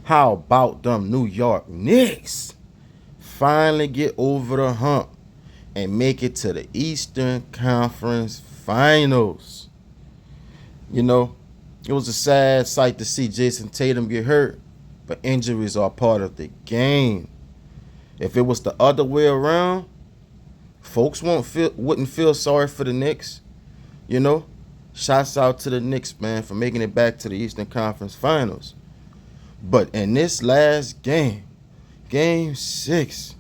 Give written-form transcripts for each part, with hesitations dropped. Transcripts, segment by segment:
How about them New York Knicks finally get over the hump and make it to the Eastern Conference Finals? You know, it was a sad sight to see Jason Tatum get hurt, but injuries are part of the game. If it was the other way around, folks wouldn't feel sorry for the Knicks. You know, shouts out to the Knicks, man, for making it back to the Eastern Conference Finals. But in this last game, Game 6,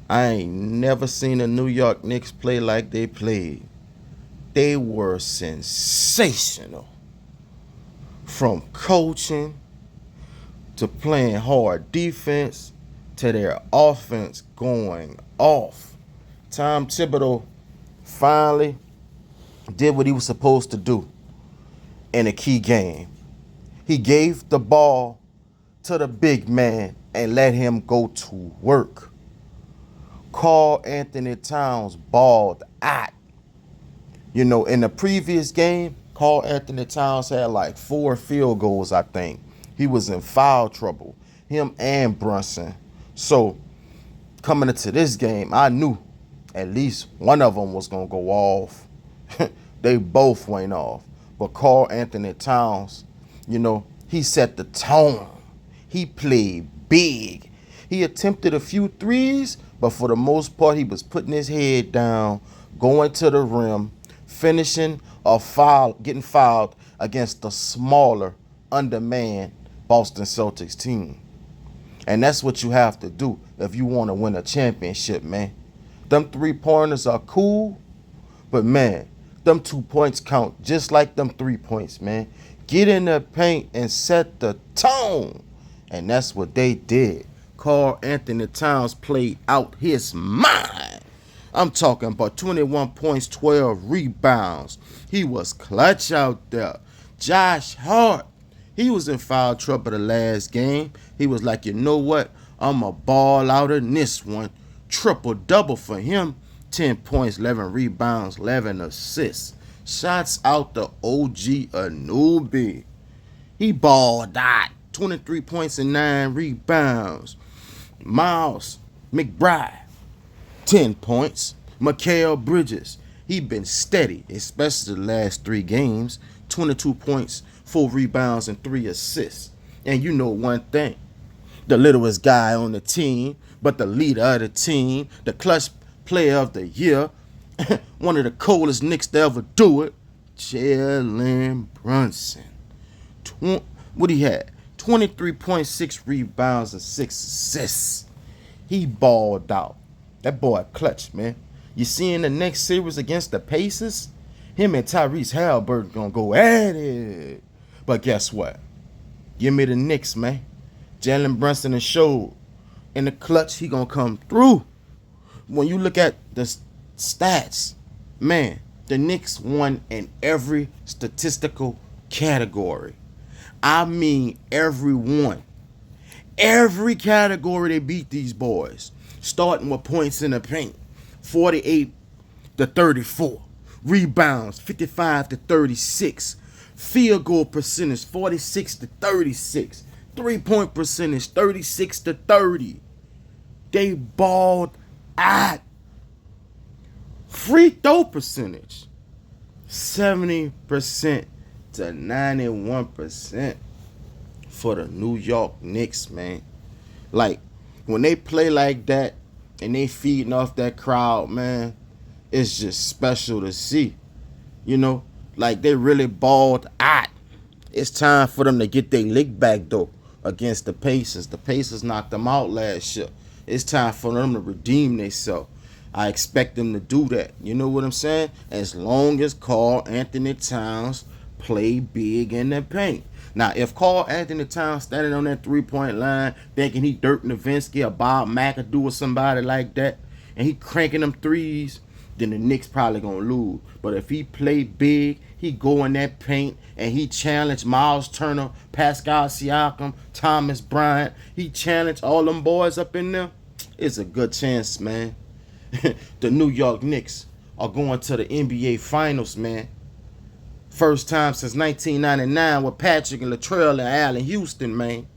I ain't never seen the New York Knicks play like they played. They were sensational. From coaching to playing hard defense to their offense going off. Tom Thibodeau finally did what he was supposed to do in a key game. He gave the ball to the big man and let him go to work. Karl Anthony Towns balled out. You know, in the previous game, Karl Anthony Towns had like 4 field goals, I think. He was in foul trouble, him and Brunson. So, coming into this game, I knew at least one of them was going to go off. They both went off. But Karl Anthony Towns, you know, he set the tone. He played big. He attempted a few threes, but for the most part, he was putting his head down, going to the rim, finishing or getting fouled against the smaller, undermanned Boston Celtics team. And that's what you have to do if you want to win a championship, man. Them 3-pointers are cool, but man, them 2 points count just like them 3 points, man. Get in the paint and set the tone. And that's what they did. Karl Anthony Towns played out his mind. I'm talking about 21 points, 12 rebounds. He was clutch out there. Josh Hart, he was in foul trouble the last game. He was like, you know what? I'm a ball out in this one. Triple-double for him. 10 points, 11 rebounds, 11 assists. Shots out to OG Anunoby. He balled out. 23 points and 9 rebounds. Miles McBride, 10 points. Mikal Bridges, he been steady, especially the last 3 games. 22 points, 4 rebounds, and 3 assists. And you know one thing, the littlest guy on the team, but the leader of the team, the clutch player of the year, one of the coldest Knicks to ever do it, Jalen Brunson. What he had? 23.6 rebounds and 6 assists. He balled out. That boy clutch, man. You see in the next series against the Pacers, him and Tyrese Halliburton gonna go at it. But guess what? Give me the Knicks, man. Jalen Brunson has showed in the clutch he gonna come through. When you look at the stats, man, the Knicks won in every statistical category. I mean every one. Every category they beat these boys. Starting with points in the paint, 48 to 34. Rebounds, 55 to 36. Field goal percentage, 46 to 36. 3-point percentage, 36 to 30. They balled out. Free throw percentage, 70% to 91% for the New York Knicks, man. Like, when they play like that and they feeding off that crowd, man, it's just special to see. You know, like they really balled out. It's time for them to get their lick back, though, against the Pacers. The Pacers knocked them out last year. It's time for them to redeem themselves. I expect them to do that. You know what I'm saying? As long as Karl Anthony Towns play big in the paint. Now, if Karl Anthony Towns standing on that 3-point line thinking he Dirk Nowitzki or Bob McAdoo or somebody like that, and he cranking them threes, then the Knicks probably going to lose. But if he play big, he go in that paint, and he challenge Miles Turner, Pascal Siakam, Thomas Bryant, he challenge all them boys up in there, it's a good chance, man. The New York Knicks are going to the NBA Finals, man. First time since 1999 with Patrick and Latrell and Allen Houston, man.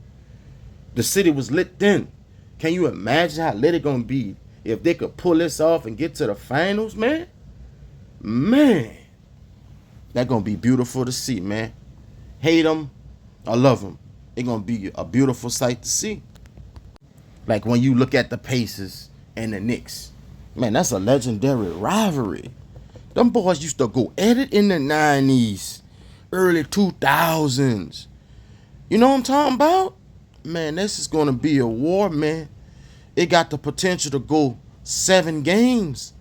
The city was lit then. Can you imagine how lit it gonna be if they could pull this off and get to the finals, man? Man, that gonna be beautiful to see, man. Hate them, I love them. It's gonna be a beautiful sight to see. Like when you look at the Pacers and the Knicks, man, that's a legendary rivalry. Them boys used to go at it in the 90s, early 2000s. You know what I'm talking about? Man, this is gonna be a war, man. It got the potential to go 7 games,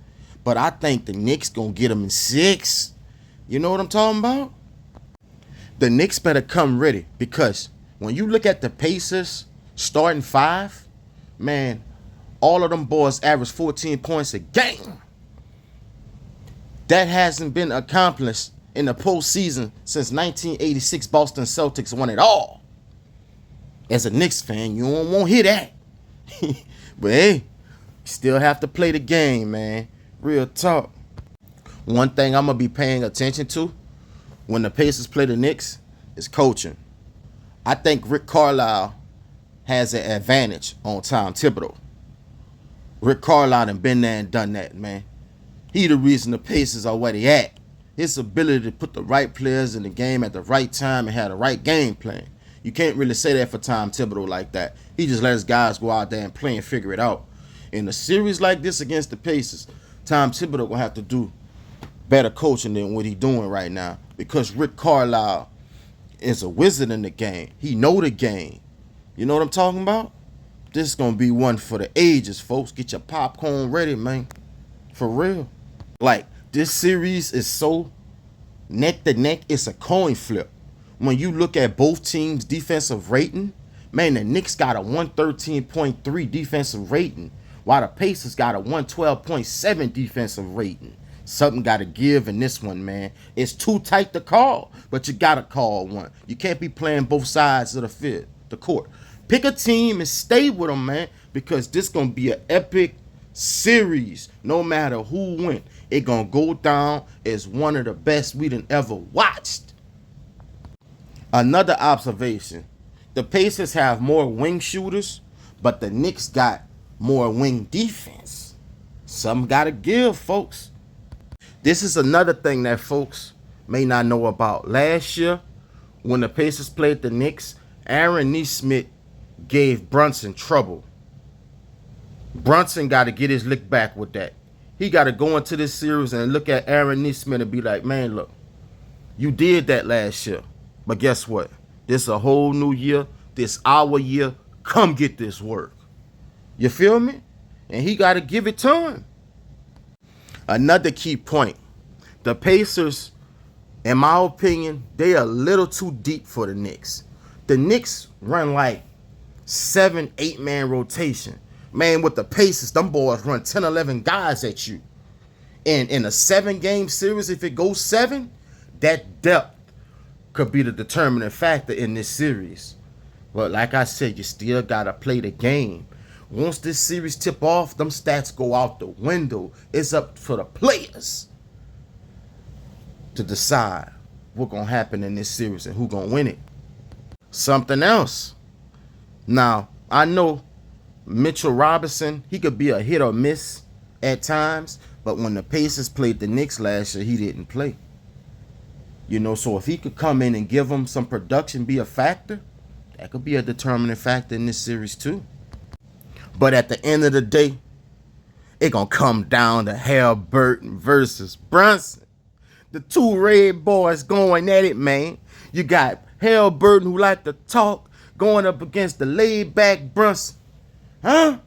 but I think the Knicks gonna get them in 6. You know what I'm talking about? The Knicks better come ready, because when you look at the Pacers starting 5, man, all of them boys average 14 points a game. That hasn't been accomplished in the postseason since 1986 Boston Celtics won it all. As a Knicks fan, you don't want to hear that. But hey, you still have to play the game, man. Real talk. One thing I'm going to be paying attention to when the Pacers play the Knicks is coaching. I think Rick Carlisle has an advantage on Tom Thibodeau. Rick Carlisle done been there and done that, man. He the reason the Pacers are where they at. His ability to put the right players in the game at the right time and have the right game plan. You can't really say that for Tom Thibodeau like that. He just lets guys go out there and play and figure it out. In a series like this against the Pacers, Tom Thibodeau gonna have to do better coaching than what he's doing right now, because Rick Carlisle is a wizard in the game. He know the game. You know what I'm talking about? This is gonna be one for the ages, folks. Get your popcorn ready, man. For real. Like, this series is so neck to neck, it's a coin flip. When you look at both teams' defensive rating, man, the Knicks got a 113.3 defensive rating, while the Pacers got a 112.7 defensive rating. Something got to give in this one, man. It's too tight to call, but you got to call one. You can't be playing both sides of the court. Pick a team and stay with them, man, because this going to be an epic series. No matter who wins, it going to go down as one of the best we done ever watched. Another observation, the Pacers have more wing shooters, but the Knicks got more wing defense. Something got to give, folks. This is another thing that folks may not know about. Last year, when the Pacers played the Knicks, Aaron Nesmith gave Brunson trouble. Brunson got to get his lick back with that. He got to go into this series and look at Aaron Nesmith and be like, man, look, you did that last year. But guess what? This is a whole new year. This our year. Come get this work. You feel me? And he got to give it to him. Another key point. The Pacers, in my opinion, they are a little too deep for the Knicks. The Knicks run like 7-8-man rotation. Man, with the Pacers, them boys run 10, 11 guys at you. And in a 7-game series, if it goes 7, that depth could be the determining factor in this series. But like I said, you still got to play the game. Once this series tip off, them stats go out the window. It's up for the players to decide what's going to happen in this series and who's going to win it. Something else. Now, I know Mitchell Robinson, he could be a hit or miss at times, but when the Pacers played the Knicks last year, he didn't play. You know, so if he could come in and give them some production, be a factor, that could be a determining factor in this series too. But at the end of the day, it gonna come down to Halliburton versus Brunson. The two red boys going at it, man. You got Halliburton, who like to talk, going up against the laid-back Brunson. Huh?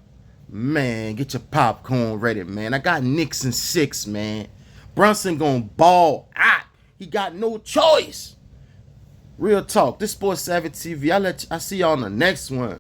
Man, get your popcorn ready, man. I got Knicks in 6, man. Brunson gonna ball out. He got no choice. Real talk. This Sports Savvy TV. I see y'all on the next one.